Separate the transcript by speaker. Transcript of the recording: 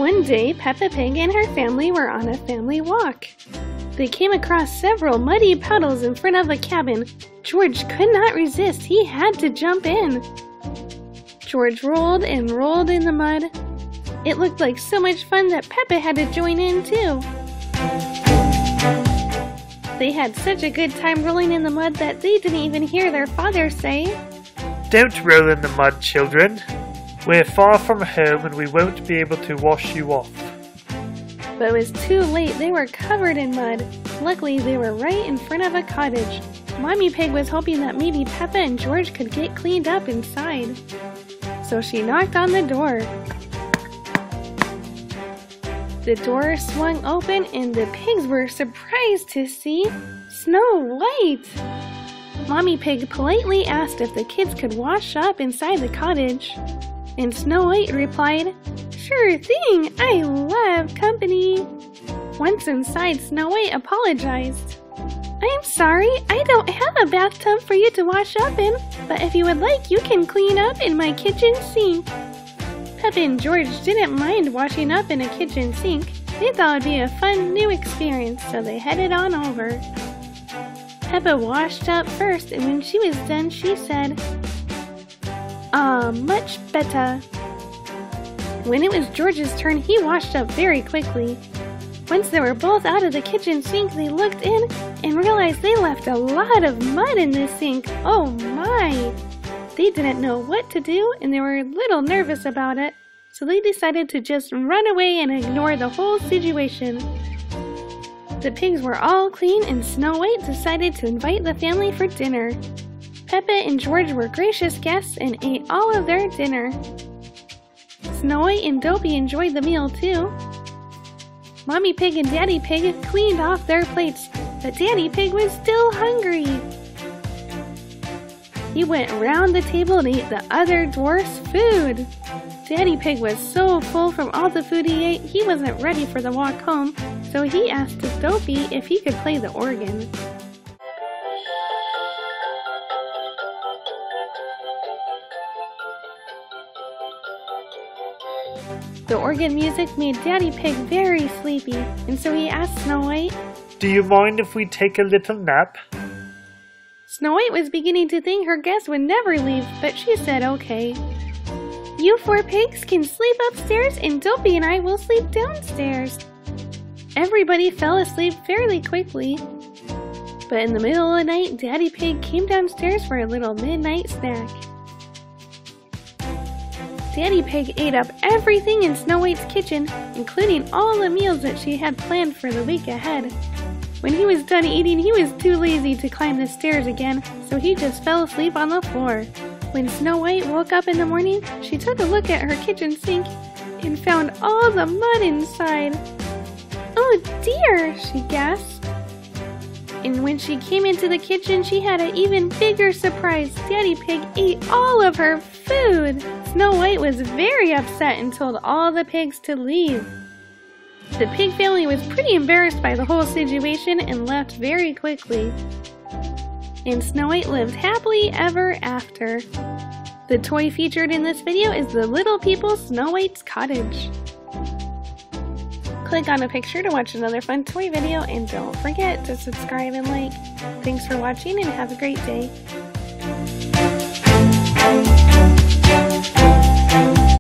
Speaker 1: One day, Peppa Pig and her family were on a family walk. They came across several muddy puddles in front of a cabin. George could not resist. He had to jump in. George rolled and rolled in the mud. It looked like so much fun that Peppa had to join in too. They had such a good time rolling in the mud that they didn't even hear their father say,
Speaker 2: "Don't roll in the mud, children. We're far from home and we won't be able to wash you off."
Speaker 1: But it was too late. They were covered in mud. Luckily, they were right in front of a cottage. Mommy Pig was hoping that maybe Peppa and George could get cleaned up inside. So she knocked on the door. The door swung open and the pigs were surprised to see Snow White. Mommy Pig politely asked if the kids could wash up inside the cottage. And Snow White replied, "Sure thing, I love company." Once inside, Snow White apologized. "I'm sorry, I don't have a bathtub for you to wash up in, but if you would like, you can clean up in my kitchen sink." Peppa and George didn't mind washing up in a kitchen sink. They thought it would be a fun new experience, so they headed on over. Peppa washed up first, and when she was done, she said, much better." When it was George's turn, he washed up very quickly. Once they were both out of the kitchen sink, they looked in and realized they left a lot of mud in the sink. Oh my! They didn't know what to do and they were a little nervous about it, so they decided to just run away and ignore the whole situation. The pigs were all clean and Snow White decided to invite the family for dinner. Peppa and George were gracious guests and ate all of their dinner. Snow White and Dopey enjoyed the meal too. Mommy Pig and Daddy Pig cleaned off their plates, but Daddy Pig was still hungry. He went around the table and ate the other dwarfs' food. Daddy Pig was so full from all the food he ate, he wasn't ready for the walk home, so he asked Dopey if he could play the organ. The organ music made Daddy Pig very sleepy, and so he asked Snow White,
Speaker 2: "Do you mind if we take a little nap?"
Speaker 1: Snow White was beginning to think her guests would never leave, but she said okay. "You four pigs can sleep upstairs and Dopey and I will sleep downstairs." Everybody fell asleep fairly quickly, but in the middle of the night, Daddy Pig came downstairs for a little midnight snack. Daddy Pig ate up everything in Snow White's kitchen, including all the meals that she had planned for the week ahead. When he was done eating, he was too lazy to climb the stairs again, so he just fell asleep on the floor. When Snow White woke up in the morning, she took a look at her kitchen sink and found all the mud inside. "Oh dear," she gasped. And when she came into the kitchen, she had an even bigger surprise. Daddy Pig ate all of her food. Snow White was very upset and told all the pigs to leave. The pig family was pretty embarrassed by the whole situation and left very quickly. And Snow White lived happily ever after. The toy featured in this video is the Little People Snow White's Cottage. Click on a picture to watch another fun toy video and don't forget to subscribe and like. Thanks for watching and have a great day.